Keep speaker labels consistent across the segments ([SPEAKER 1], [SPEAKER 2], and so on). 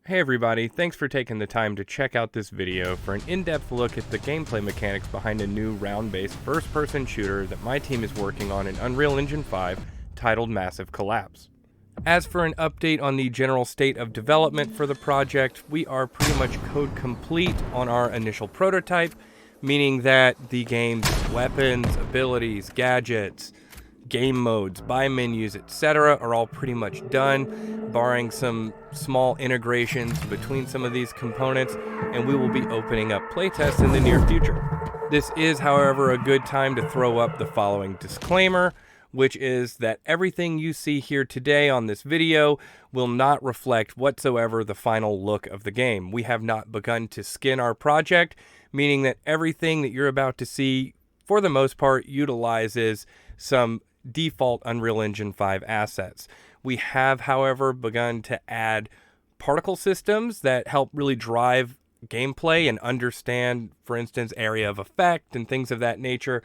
[SPEAKER 1] Hey everybody, thanks for taking the time to check out this video for an in-depth look at the gameplay mechanics behind a new round-based first-person shooter that my team is working on in Unreal Engine 5 titled Massive Collapse. As for an update on the general state of development for the project, we are pretty much code complete on our initial prototype, meaning that the game's weapons, abilities, gadgets, game modes, buy menus, etc. are all pretty much done, barring some small integrations between some of these components, and we will be opening up playtests in the near future. This is, however, a good time to throw up the following disclaimer, which is that everything you see here today on this video will not reflect whatsoever the final look of the game. We have not begun to skin our project, meaning that everything that you're about to see, for the most part, utilizes some default Unreal Engine 5 assets. We have, however, begun to add particle systems that help really drive gameplay and understand, for instance, area of effect and things of that nature.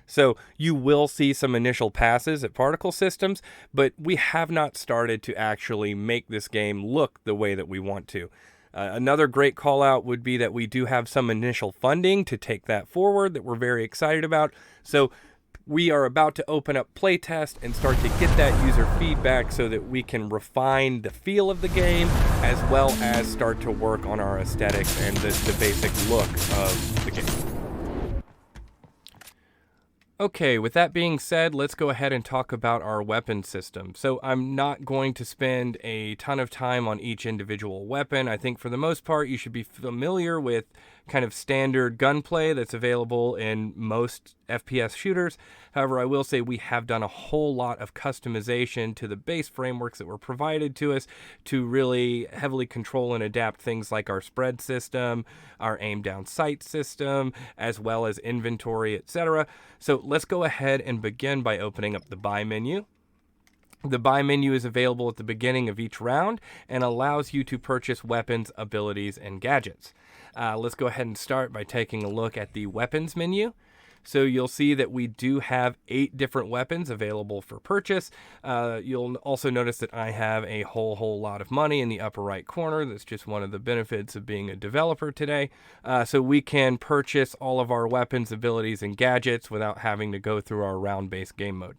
[SPEAKER 1] So you will see some initial passes at particle systems, but we have not started to actually make this game look the way that we want to. Another great call out would be that we do have some initial funding to take that forward that we're very excited about. So we are about to open up playtest and start to get that user feedback so that we can refine the feel of the game as well as start to work on our aesthetics and the basic look of the game. Okay, with that being said, let's go ahead and talk about our weapon system. So I'm not going to spend a ton of time on each individual weapon. I think for the most part, you should be familiar with kind of standard gunplay that's available in most FPS shooters. However, I will say we have done a whole lot of customization to the base frameworks that were provided to us to really heavily control and adapt things like our spread system, our aim down sight system, as well as inventory, etc. So let's go ahead and begin by opening up the buy menu. The buy menu is available at the beginning of each round and allows you to purchase weapons, abilities, and gadgets. Let's go ahead and start by taking a look at the weapons menu. So you'll see that we do have 8 different weapons available for purchase. You'll also notice that I have a whole lot of money in the upper right corner. That's just one of the benefits of being a developer today. So we can purchase all of our weapons, abilities, and gadgets without having to go through our round-based game mode.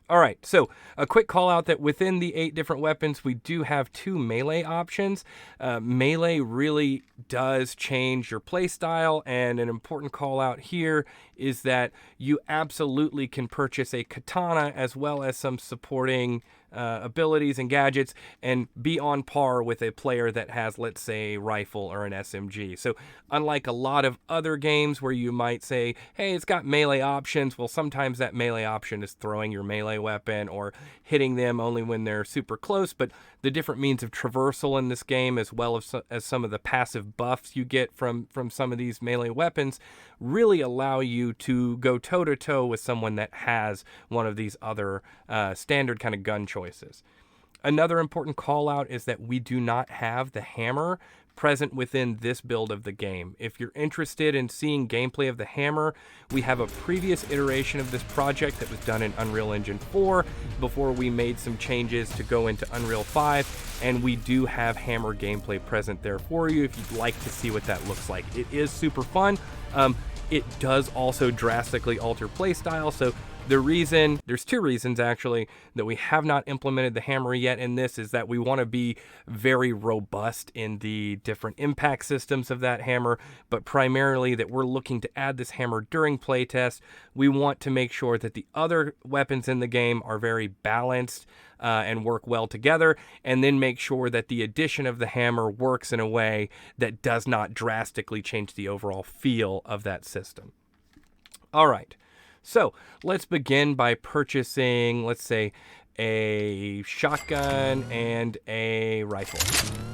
[SPEAKER 1] All right, so a quick call out that within the 8 different weapons, we do have 2 melee options. Melee really does change your play style, and an important call out here is that you absolutely can purchase a katana as well as some supporting abilities and gadgets and be on par with a player that has, let's say, a rifle or an SMG. So unlike a lot of other games where you might say, hey, it's got melee options, well, sometimes that melee option is throwing your melee weapon or hitting them only when they're super close, but the different means of traversal in this game, as well as some of the passive buffs you get from some of these melee weapons, really allow you to go toe-to-toe with someone that has one of these other standard kind of gun choices. Another important call out is that we do not have the hammer present within this build of the game. If you're interested in seeing gameplay of the hammer, we have a previous iteration of this project that was done in Unreal Engine 4 before we made some changes to go into Unreal 5, and we do have hammer gameplay present there for you if you'd like to see what that looks like. It is super fun. It does also drastically alter playstyle, so there's 2 reasons actually that we have not implemented the hammer yet in this is that we want to be very robust in the different impact systems of that hammer, but primarily that we're looking to add this hammer during playtest. We want to make sure that the other weapons in the game are very balanced and work well together, and then make sure that the addition of the hammer works in a way that does not drastically change the overall feel of that system. All right. So let's begin by purchasing, let's say, a shotgun and a rifle.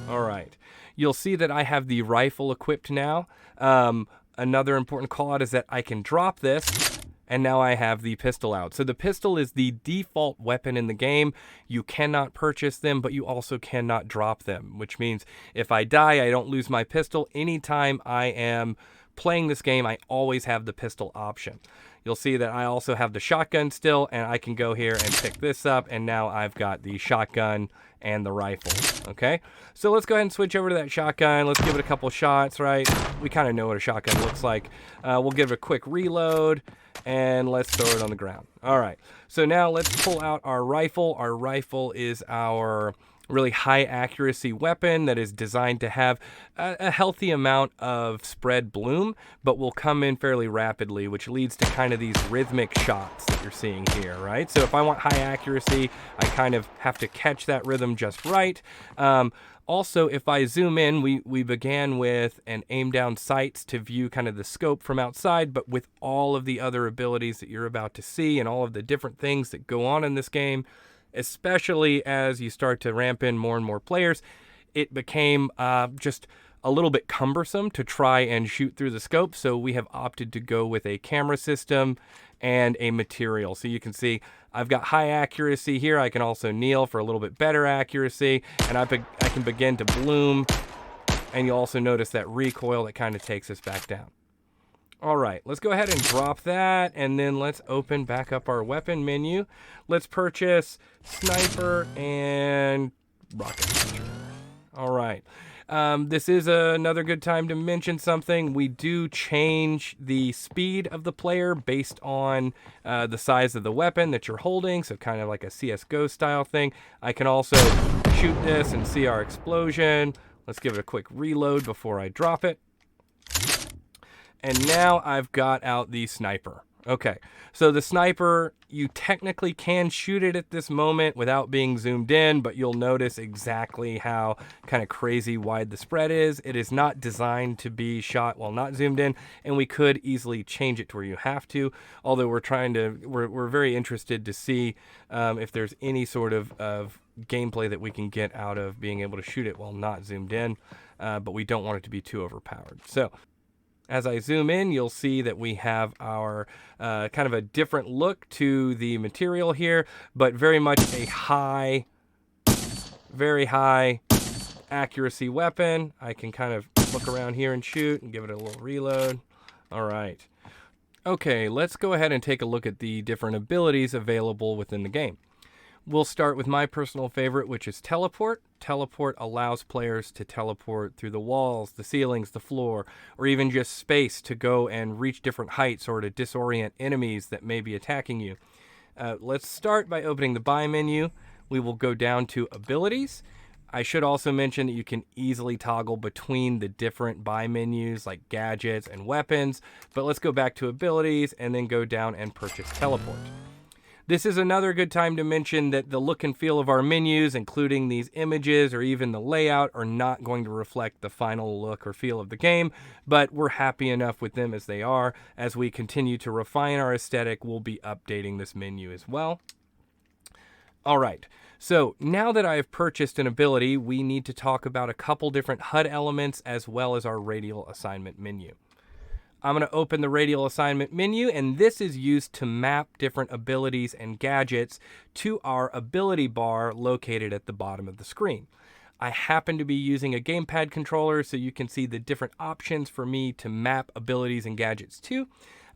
[SPEAKER 1] All right. You'll see that I have the rifle equipped now. Another important call out is that I can drop this, and now I have the pistol out. So the pistol is the default weapon in the game. You cannot purchase them, but you also cannot drop them, which means if I die, I don't lose my pistol. Anytime I am playing this game, I always have the pistol option. You'll see that I also have the shotgun still, and I can go here and pick this up, and now I've got the shotgun and the rifle, okay? So let's go ahead and switch over to that shotgun. Let's give it a couple shots, right? We kind of know what a shotgun looks like. We'll give it a quick reload, and let's throw it on the ground. All right, so now let's pull out our rifle. Our rifle is our really high accuracy weapon that is designed to have a healthy amount of spread bloom, but will come in fairly rapidly, which leads to kind of these rhythmic shots that you're seeing here, right? So if I want high accuracy, I kind of have to catch that rhythm just right. Also, if I zoom in, we began with an aim down sights to view kind of the scope from outside, but with all of the other abilities that you're about to see and all of the different things that go on in this game, especially as you start to ramp in more and more players, it became just a little bit cumbersome to try and shoot through the scope. So we have opted to go with a camera system and a material. So you can see I've got high accuracy here. I can also kneel for a little bit better accuracy, and I can begin to bloom. And you'll also notice that recoil that kind of takes us back down. All right, let's go ahead and drop that, and then let's open back up our weapon menu. Let's purchase sniper and rocket launcher. All right. This is another good time to mention something. We do change the speed of the player based on the size of the weapon that you're holding, so kind of like a CSGO style thing. I can also shoot this and see our explosion. Let's give it a quick reload before I drop it. And now I've got out the sniper. Okay, so the sniper, you technically can shoot it at this moment without being zoomed in, but you'll notice exactly how kind of crazy wide the spread is. It is not designed to be shot while not zoomed in, and we could easily change it to where you have to, although we're very interested to see if there's any sort of gameplay that we can get out of being able to shoot it while not zoomed in, but we don't want it to be too overpowered. So as I zoom in, you'll see that we have our kind of a different look to the material here, but very much a very high accuracy weapon. I can kind of look around here and shoot and give it a little reload. All right. Okay, let's go ahead and take a look at the different abilities available within the game. We'll start with my personal favorite, which is teleport. Teleport allows players to teleport through the walls, the ceilings, the floor, or even just space to go and reach different heights or to disorient enemies that may be attacking you. Let's start by opening the buy menu. We will go down to abilities. I should also mention that you can easily toggle between the different buy menus like gadgets and weapons, but let's go back to abilities and then go down and purchase teleport. This is another good time to mention that the look and feel of our menus, including these images or even the layout, are not going to reflect the final look or feel of the game, but we're happy enough with them as they are. As we continue to refine our aesthetic, we'll be updating this menu as well. All right, so now that I have purchased an ability, we need to talk about a couple different HUD elements as well as our radial assignment menu. I'm going to open the radial assignment menu, and this is used to map different abilities and gadgets to our ability bar located at the bottom of the screen. I happen to be using a gamepad controller, so you can see the different options for me to map abilities and gadgets to.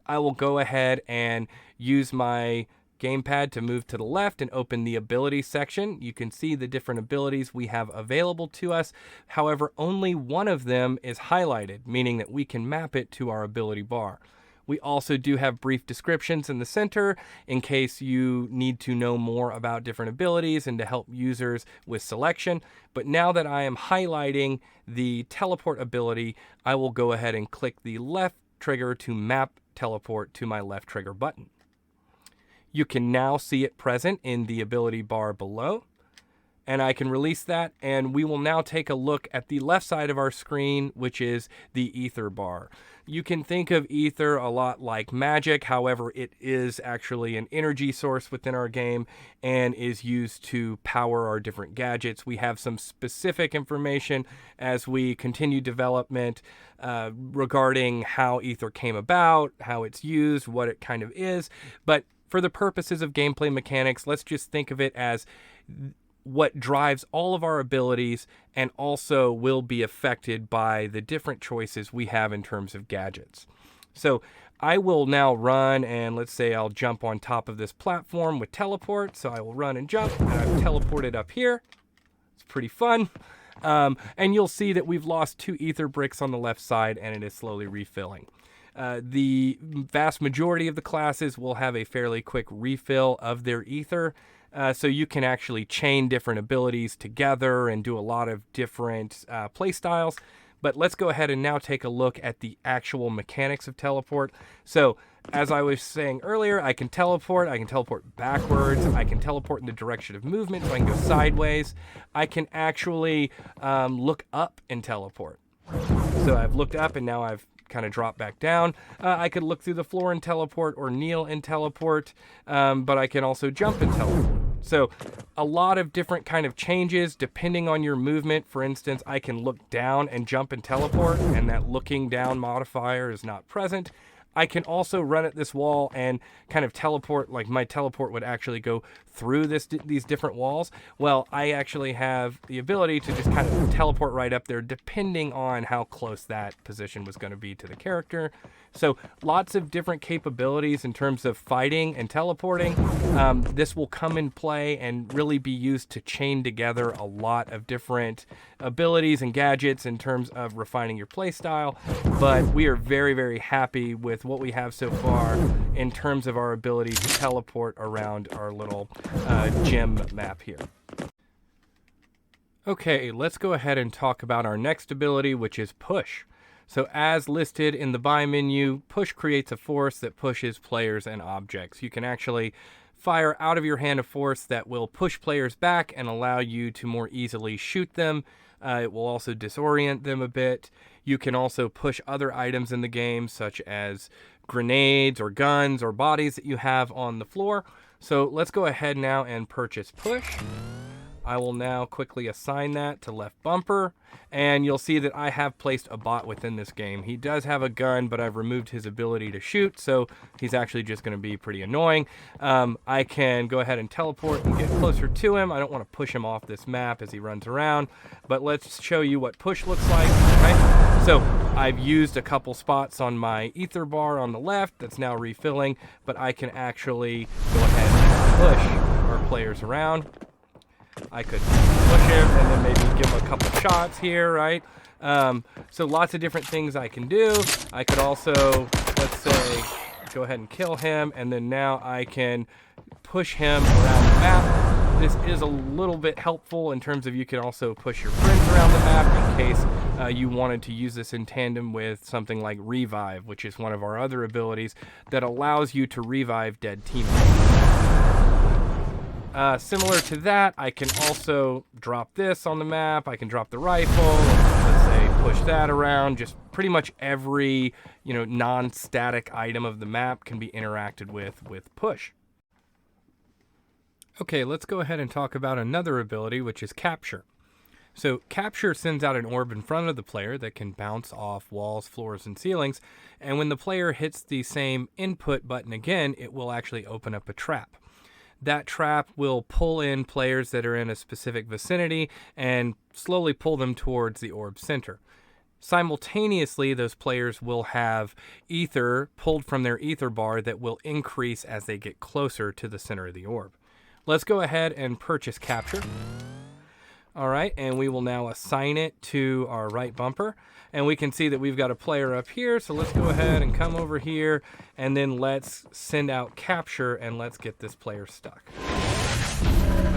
[SPEAKER 1] I will go ahead and use my gamepad to move to the left and open the ability section. You can see the different abilities we have available to us. However, only one of them is highlighted, meaning that we can map it to our ability bar. We also do have brief descriptions in the center in case you need to know more about different abilities and to help users with selection. But now that I am highlighting the teleport ability, I will go ahead and click the left trigger to map teleport to my left trigger button. You can now see it present in the ability bar below, and I can release that, and we will now take a look at the left side of our screen, which is the ether bar. You can think of ether a lot like magic, however, it is actually an energy source within our game and is used to power our different gadgets. We have some specific information as we continue development regarding how ether came about, how it's used, what it kind of is, but for the purposes of gameplay mechanics, let's just think of it as what drives all of our abilities and also will be affected by the different choices we have in terms of gadgets. So I will now run, and let's say I'll jump on top of this platform with teleport. So I will run and jump, and I've teleported up here. It's pretty fun. And you'll see that we've lost 2 ether bricks on the left side, and it is slowly refilling. The vast majority of the classes will have a fairly quick refill of their ether. So you can actually chain different abilities together and do a lot of different play styles. But let's go ahead and now take a look at the actual mechanics of teleport. So as I was saying earlier, I can teleport backwards, I can teleport in the direction of movement, so I can go sideways. I can actually look up and teleport. So I've looked up and now I've kind of drop back down. I could look through the floor and teleport, or kneel and teleport, but I can also jump and teleport. So a lot of different kind of changes depending on your movement. For instance, I can look down and jump and teleport, and that looking down modifier is not present. I can also run at this wall and kind of teleport, like my teleport would actually go through these different walls. Well, I actually have the ability to just kind of teleport right up there depending on how close that position was going to be to the character. So lots of different capabilities in terms of fighting and teleporting. This will come in play and really be used to chain together a lot of different abilities and gadgets in terms of refining your playstyle. But we are very, very happy with what we have so far in terms of our ability to teleport around our little gym map here. Okay, let's go ahead and talk about our next ability, which is push. So as listed in the buy menu, push creates a force that pushes players and objects. You can actually fire out of your hand a force that will push players back and allow you to more easily shoot them. It will also disorient them a bit. You can also push other items in the game, such as grenades or guns or bodies that you have on the floor. So let's go ahead now and purchase push. I will now quickly assign that to left bumper, and you'll see that I have placed a bot within this game. He does have a gun, but I've removed his ability to shoot, so he's actually just going to be pretty annoying. I can go ahead and teleport and get closer to him. I don't want to push him off this map as he runs around, but let's show you what push looks like. Right? So I've used a couple spots on my ether bar on the left that's now refilling, but I can actually go ahead and push our players around. I could push him and then maybe give him a couple shots here, right? So lots of different things I can do. I could also, let's say, go ahead and kill him, and then now I can push him around the map. This is a little bit helpful in terms of you can also push your friends around the map in case you wanted to use this in tandem with something like Revive, which is one of our other abilities that allows you to revive dead teammates. Similar to that, I can also drop this on the map. I can drop the rifle. Let's say push that around. Just pretty much every, non-static item of the map can be interacted with push. Okay, let's go ahead and talk about another ability, which is capture. So capture sends out an orb in front of the player that can bounce off walls, floors, and ceilings. And when the player hits the same input button again, it will actually open up a trap. That trap will pull in players that are in a specific vicinity and slowly pull them towards the orb's center. Simultaneously, those players will have ether pulled from their ether bar that will increase as they get closer to the center of the orb. Let's go ahead and purchase capture. All right, and we will now assign it to our right bumper. And we can see that we've got a player up here, so let's go ahead and come over here, and then let's send out capture, and let's get this player stuck.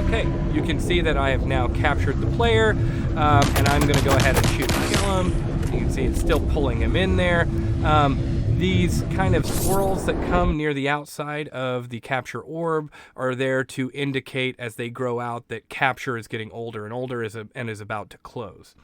[SPEAKER 1] Okay, you can see that I have now captured the player, and I'm going to go ahead and shoot and kill him. You can see it's still pulling him in there. These kind of swirls that come near the outside of the capture orb are there to indicate as they grow out that capture is getting older and older and is about to close.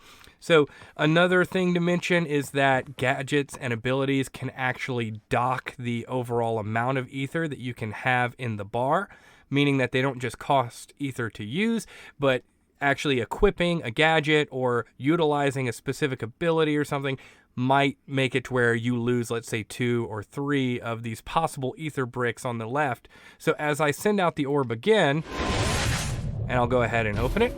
[SPEAKER 1] So another thing to mention is that gadgets and abilities can actually dock the overall amount of ether that you can have in the bar, meaning that they don't just cost ether to use, but actually equipping a gadget or utilizing a specific ability or something might make it to where you lose, let's say, 2 or 3 of these possible ether bricks on the left. So as I send out the orb again, and I'll go ahead and open it.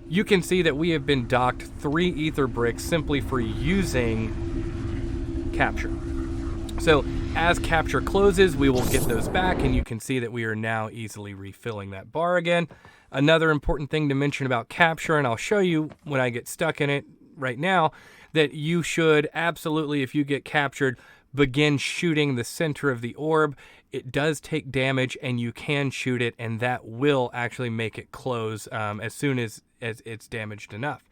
[SPEAKER 1] You can see that we have been docked 3 ether bricks simply for using capture. So as capture closes, we will get those back, and you can see that we are now easily refilling that bar again. Another important thing to mention about capture, and I'll show you when I get stuck in it right now, that you should absolutely, if you get captured, begin shooting the center of the orb. It does take damage, and you can shoot it, and that will actually make it close as soon as it's damaged enough.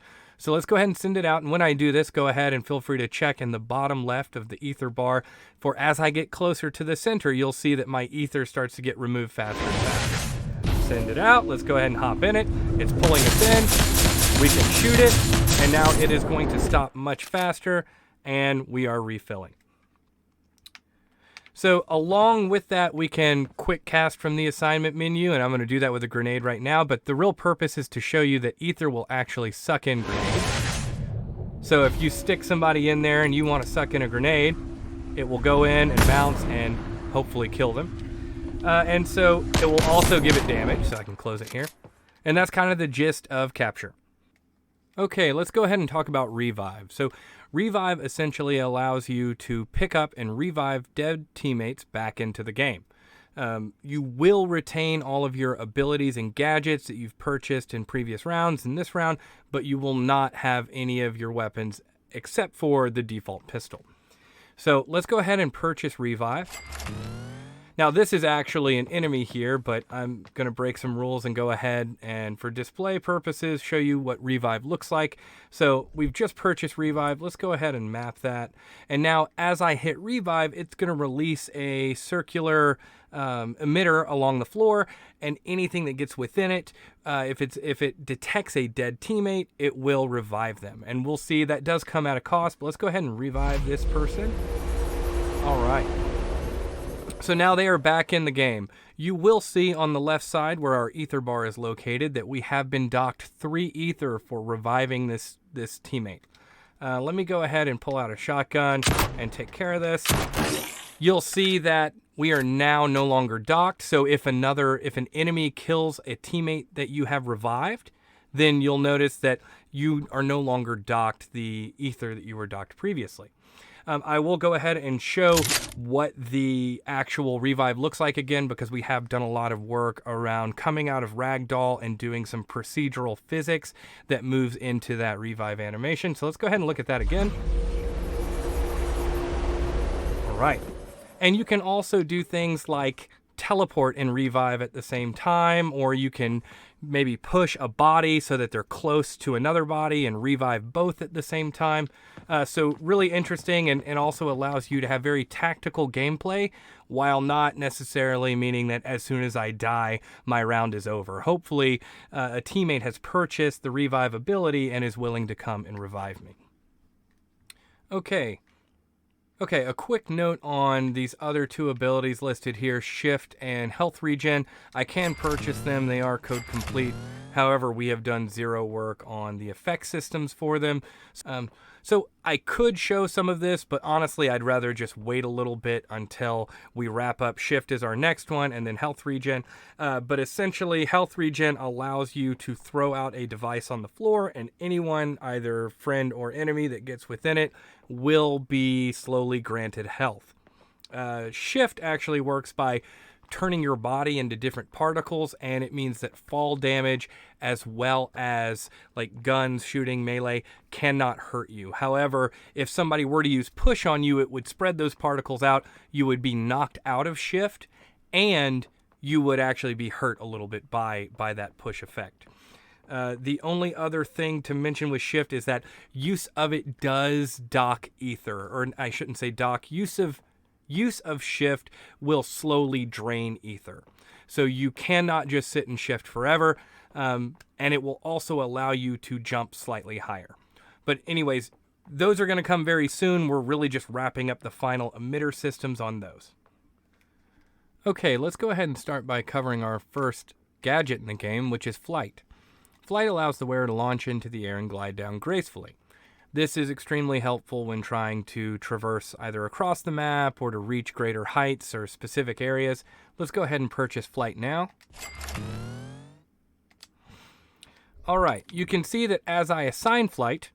[SPEAKER 1] So let's go ahead and send it out. And when I do this, go ahead and feel free to check in the bottom left of the ether bar. For as I get closer to the center, you'll see that my ether starts to get removed faster and faster. Send it out. Let's go ahead and hop in it. It's pulling us in. We can shoot it. And now it is going to stop much faster. And we are refilling. So along with that, we can quick cast from the assignment menu, and I'm going to do that with a grenade right now, but the real purpose is to show you that ether will actually suck in grenades. So if you stick somebody in there and you want to suck in a grenade, it will go in and bounce and hopefully kill them. And so it will also give it damage, so I can close it here. And that's kind of the gist of capture. Okay, let's go ahead and talk about revive. So revive essentially allows you to pick up and revive dead teammates back into the game. You will retain all of your abilities and gadgets that you've purchased in previous rounds in this round, but you will not have any of your weapons except for the default pistol. So let's go ahead and purchase revive. Now this is actually an enemy here, but I'm going to break some rules and go ahead and for display purposes show you what revive looks like. So we've just purchased revive. Let's go ahead and map that. And now as I hit revive, it's going to release a circular emitter along the floor, and anything that gets within it, if it detects a dead teammate, it will revive them. And we'll see that does come at a cost, but let's go ahead and revive this person. All right. So now they are back in the game. You will see on the left side where our ether bar is located that we have been docked 3 ether for reviving this teammate. Let me go ahead and pull out a shotgun and take care of this. You'll see that we are now no longer docked. So if an enemy kills a teammate that you have revived, then you'll notice that you are no longer docked the ether that you were docked previously. I will go ahead and show what the actual revive looks like again, because we have done a lot of work around coming out of Ragdoll and doing some procedural physics that moves into that revive animation. So let's go ahead and look at that again. All right. And you can also do things like teleport and revive at the same time, or you can maybe push a body so that they're close to another body and revive both at the same time. So really interesting, and also allows you to have very tactical gameplay while not necessarily meaning that as soon as I die, my round is over. Hopefully a teammate has purchased the revive ability and is willing to come and revive me. Okay, a quick note on these other 2 abilities listed here, Shift and Health Regen. I can purchase them. They are code complete. However, we have done 0 work on the effect systems for them. So I could show some of this, but honestly, I'd rather just wait a little bit until we wrap up. Shift is our next one, and then Health Regen. But essentially, Health Regen allows you to throw out a device on the floor, and anyone, either friend or enemy, that gets within it will be slowly granted health. Shift actually works by turning your body into different particles, and it means that fall damage as well as like guns, shooting, melee cannot hurt you. However, if somebody were to use push on you, it would spread those particles out. You would be knocked out of shift, and you would actually be hurt a little bit by that push effect. The only other thing to mention with shift is that use of it does dock ether, or I shouldn't say dock, use of shift will slowly drain ether. So you cannot just sit and shift forever, and it will also allow you to jump slightly higher. But anyways, those are going to come very soon. We're really just wrapping up the final emitter systems on those. Okay, let's go ahead and start by covering our first gadget in the game, which is flight. Flight allows the wearer to launch into the air and glide down gracefully. This is extremely helpful when trying to traverse either across the map or to reach greater heights or specific areas. Let's go ahead and purchase flight now. All right, you can see that as I assign flight,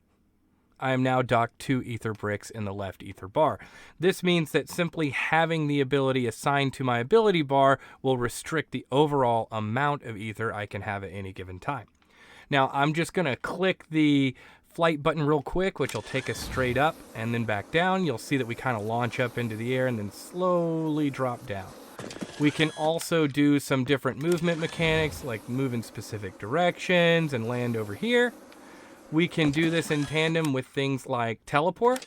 [SPEAKER 1] I am now docked 2 ether bricks in the left ether bar. This means that simply having the ability assigned to my ability bar will restrict the overall amount of ether I can have at any given time. Now, I'm just going to click the flight button real quick, which will take us straight up and then back down. You'll see that we kind of launch up into the air and then slowly drop down. We can also do some different movement mechanics, like move in specific directions and land over here. We can do this in tandem with things like teleport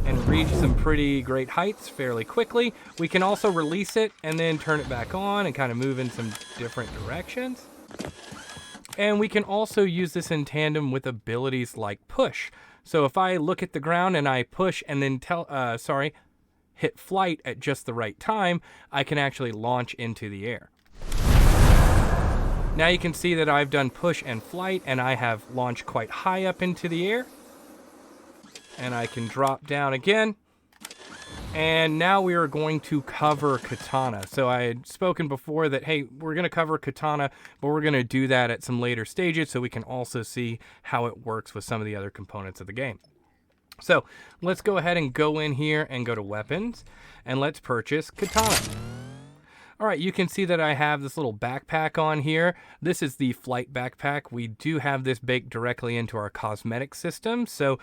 [SPEAKER 1] and reach some pretty great heights fairly quickly. We can also release it and then turn it back on and kind of move in some different directions. And we can also use this in tandem with abilities like push. So if I look at the ground and I push and then hit flight at just the right time, I can actually launch into the air. Now you can see that I've done push and flight, and I have launched quite high up into the air. And I can drop down again. And now we are going to cover Katana. So I had spoken before that, hey, we're going to cover Katana, but we're going to do that at some later stages so we can also see how it works with some of the other components of the game. So let's go ahead and go in here and go to weapons, and let's purchase Katana. All right, you can see that I have this little backpack on here. This is the flight backpack. We do have this baked directly into our cosmetic system. So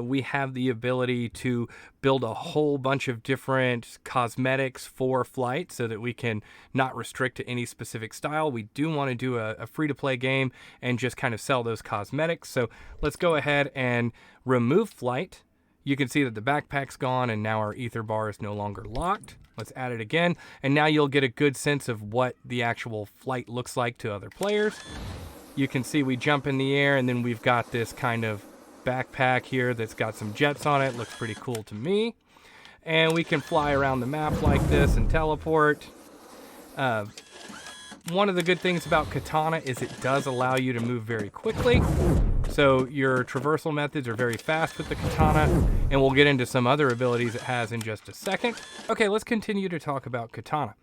[SPEAKER 1] we have the ability to build a whole bunch of different cosmetics for flight so that we can not restrict to any specific style. We do want to do a free-to-play game and just kind of sell those cosmetics. So let's go ahead and remove flight. You can see that the backpack's gone and now our ether bar is no longer locked. Let's add it again, and now you'll get a good sense of what the actual flight looks like to other players. You can see we jump in the air, and then we've got this kind of backpack here that's got some jets on it. Looks pretty cool to me. And we can fly around the map like this and teleport. One of the good things about Katana is it does allow you to move very quickly. So your traversal methods are very fast with the Katana, and we'll get into some other abilities it has in just a second. Okay, let's continue to talk about Katana.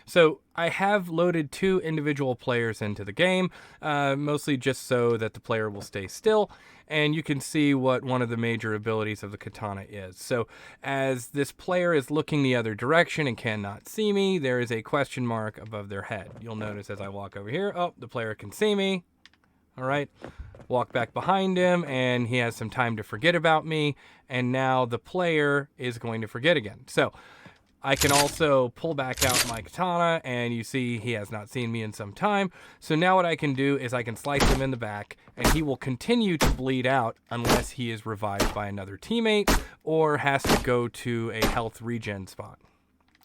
[SPEAKER 1] So I have loaded 2 individual players into the game, mostly just so that the player will stay still, and you can see what one of the major abilities of the Katana is. So as this player is looking the other direction and cannot see me, there is a question mark above their head. You'll notice as I walk over here, oh, the player can see me. All right, walk back behind him, and he has some time to forget about me, and now the player is going to forget again. So I can also pull back out my Katana, and you see he has not seen me in some time. So now what I can do is I can slice him in the back, and he will continue to bleed out unless he is revived by another teammate or has to go to a health regen spot.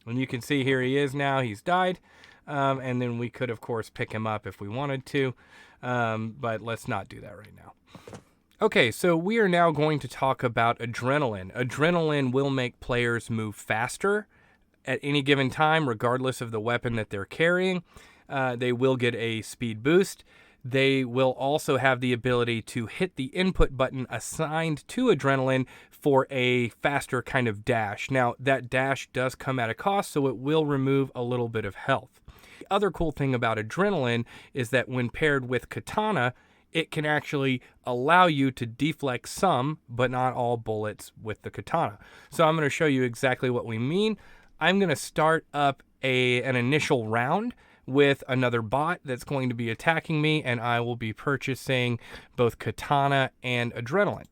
[SPEAKER 1] And you can see here he is now, he's died. And then we could, of course, pick him up if we wanted to, but let's not do that right now. Okay, so we are now going to talk about adrenaline. Adrenaline will make players move faster at any given time, regardless of the weapon that they're carrying. They will get a speed boost. They will also have the ability to hit the input button assigned to adrenaline for a faster kind of dash. Now, that dash does come at a cost, so it will remove a little bit of health. The other cool thing about adrenaline is that when paired with Katana, it can actually allow you to deflect some, but not all bullets with the Katana. So I'm going to show you exactly what we mean. I'm going to start up an initial round with another bot that's going to be attacking me, and I will be purchasing both Katana and adrenaline.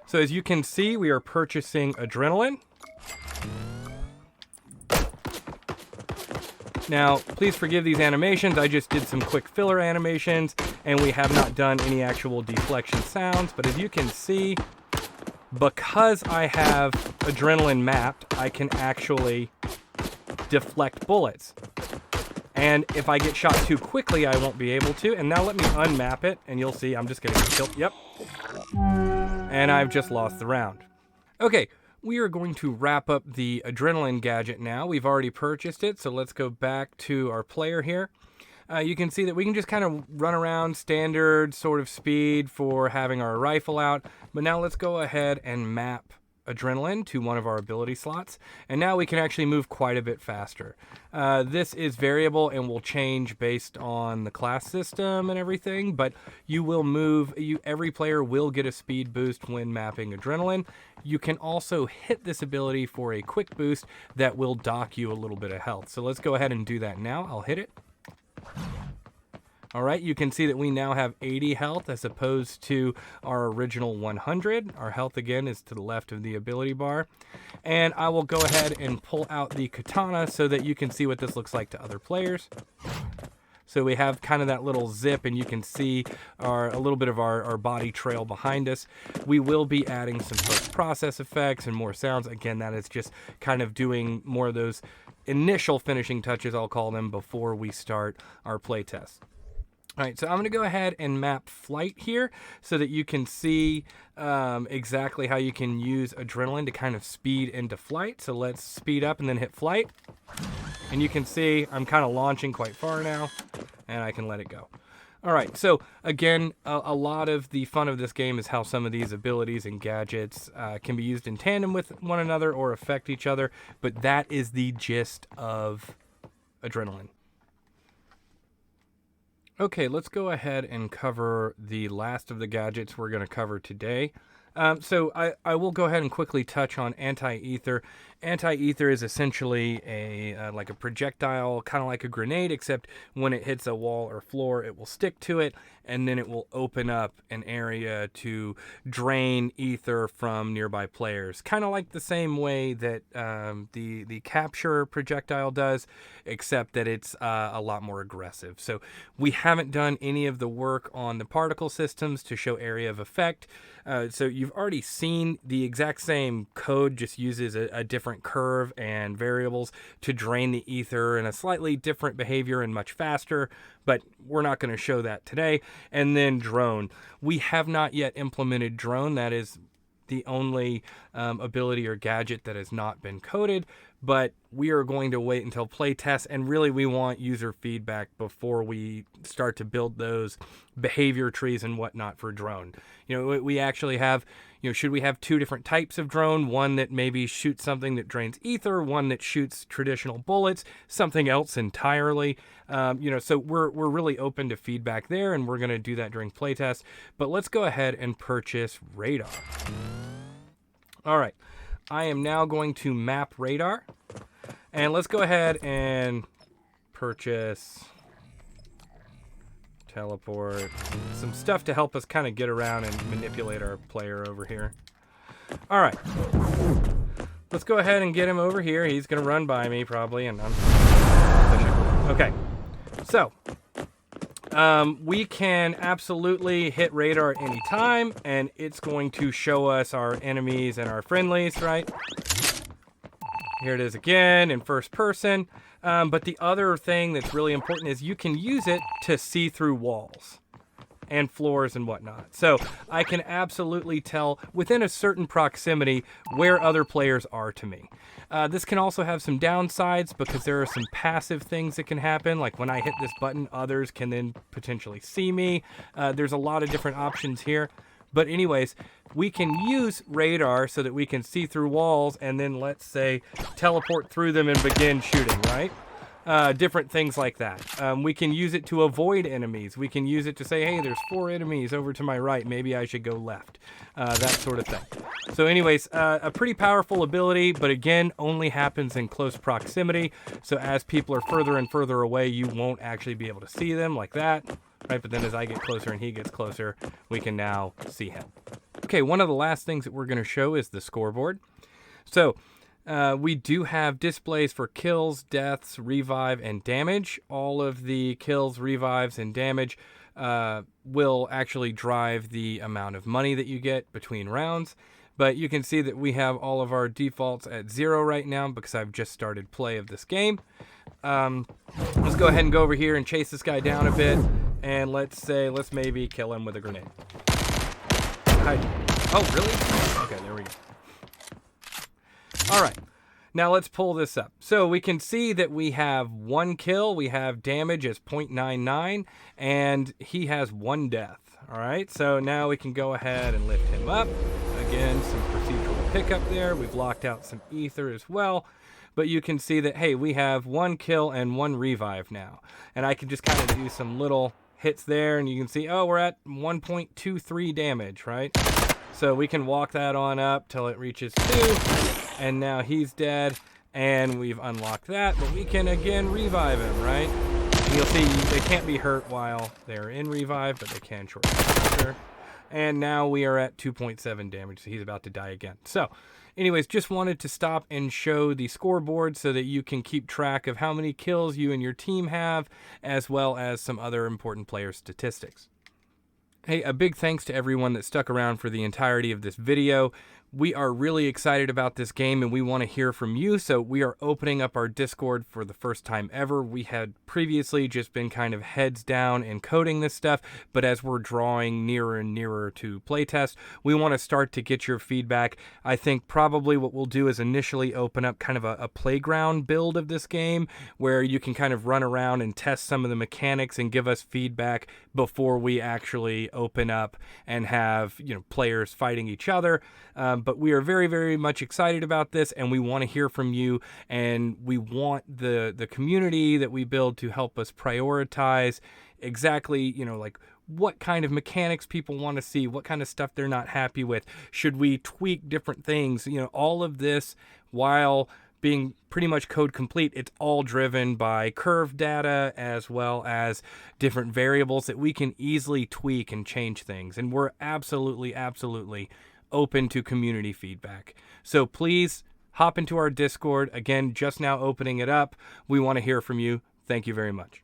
[SPEAKER 1] So as you can see, we are purchasing adrenaline. Now, please forgive these animations. I just did some quick filler animations, and we have not done any actual deflection sounds. But as you can see, because I have adrenaline mapped, I can actually deflect bullets. And if I get shot too quickly, I won't be able to. And now let me unmap it, and you'll see I'm just getting killed. Yep. And I've just lost the round. Okay. We are going to wrap up the adrenaline gadget now. We've already purchased it, so let's go back to our player here. You can see that we can just kind of run around standard sort of speed for having our rifle out. But now let's go ahead and map adrenaline to one of our ability slots, and now we can actually move quite a bit faster. This is variable and will change based on the class system and everything, but you will move, every player will get a speed boost when mapping adrenaline. You can also hit this ability for a quick boost that will dock you a little bit of health. So let's go ahead and do that now. I'll hit it. All right, you can see that we now have 80 health as opposed to our original 100. Our health, again, is to the left of the ability bar. And I will go ahead and pull out the katana so that you can see what this looks like to other players. So we have kind of that little zip, and you can see a little bit of our body trail behind us. We will be adding some post-process effects and more sounds. Again, that is just kind of doing more of those initial finishing touches, I'll call them, before we start our playtest. All right, so I'm going to go ahead and map flight here so that you can see exactly how you can use adrenaline to kind of speed into flight. So let's speed up and then hit flight. And you can see I'm kind of launching quite far now, and I can let it go. All right, so again, a lot of the fun of this game is how some of these abilities and gadgets can be used in tandem with one another or affect each other, but that is the gist of adrenaline. Okay, let's go ahead and cover the last of the gadgets we're going to cover today. So I will go ahead and quickly touch on anti-ether. Anti-ether is essentially like a projectile, kind of like a grenade, except when it hits a wall or floor, it will stick to it, and then it will open up an area to drain ether from nearby players. Kind of like the same way that the capture projectile does, except that it's a lot more aggressive. So we haven't done any of the work on the particle systems to show area of effect. So you've already seen the exact same code, just uses a different curve and variables to drain the ether in a slightly different behavior and much faster, but we're not going to show that today. And then drone. We have not yet implemented drone. That is the only ability or gadget that has not been coded, but we are going to wait until playtest, and really we want user feedback before we start to build those behavior trees and whatnot for drone. You know, we actually have, should we have two different types of drone? One that maybe shoots something that drains ether, one that shoots traditional bullets, something else entirely. So we're really open to feedback there, and we're going to do that during playtest. But let's go ahead and purchase radar. All right, I am now going to map radar, and let's go ahead and purchase teleport, some stuff to help us kind of get around and manipulate our player over here. All right, let's go ahead and get him over here. He's going to run by me probably, and I'm pushing. Okay, so we can absolutely hit radar at any time, and it's going to show us our enemies and our friendlies, right? Here it is again in first person. But the other thing that's really important is you can use it to see through walls and floors and whatnot. So I can absolutely tell within a certain proximity where other players are to me. This can also have some downsides because there are some passive things that can happen. Like when I hit this button, others can then potentially see me. There's a lot of different options here. But anyways, we can use radar so that we can see through walls and then, let's say, teleport through them and begin shooting, right? Different things like that. We can use it to avoid enemies. We can use it to say, hey, there's 4 enemies over to my right. Maybe I should go left. That sort of thing. So anyways, a pretty powerful ability, but again, only happens in close proximity. So as people are further and further away, you won't actually be able to see them like that. Right, but then as I get closer and he gets closer, we can now see him. Okay, one of the last things that we're going to show is the scoreboard. So we do have displays for kills, deaths, revive, and damage. All of the kills, revives, and damage will actually drive the amount of money that you get between rounds. But you can see that we have all of our defaults at 0 right now because I've just started play of this game. Let's go ahead and go over here and chase this guy down a bit. And let's maybe kill him with a grenade. Hi. Oh, really? Okay, there we go. All right. Now let's pull this up. So we can see that we have 1 kill. We have damage as 0.99. And he has 1 death. All right. So now we can go ahead and lift him up. Again, some procedural pickup there. We've locked out some ether as well. But you can see that, hey, we have 1 kill and 1 revive now. And I can just kind of do some little hits there, and you can see, oh, we're at 1.23 damage, right? So we can walk that on up till it reaches 2, and now he's dead, and we've unlocked that, but we can again revive him, right? And you'll see they can't be hurt while they're in revive, but they can shortly after. And now we are at 2.7 damage, so he's about to die again. So anyways, just wanted to stop and show the scoreboard so that you can keep track of how many kills you and your team have, as well as some other important player statistics. Hey, a big thanks to everyone that stuck around for the entirety of this video. We are really excited about this game and we want to hear from you, so we are opening up our Discord for the first time ever. We had previously just been kind of heads down and coding this stuff, but as we're drawing nearer and nearer to playtest, we want to start to get your feedback. I think probably what we'll do is initially open up kind of a playground build of this game where you can kind of run around and test some of the mechanics and give us feedback before we actually open up and have, you know, players fighting each other. But we are very, very much excited about this, and we want to hear from you, and we want the community that we build to help us prioritize exactly, you know, like what kind of mechanics people want to see, what kind of stuff they're not happy with. Should we tweak different things? You know, all of this while being pretty much code complete, it's all driven by curve data as well as different variables that we can easily tweak and change things. And we're absolutely open to community feedback. So please hop into our Discord. Again, just now opening it up. We want to hear from you. Thank you very much.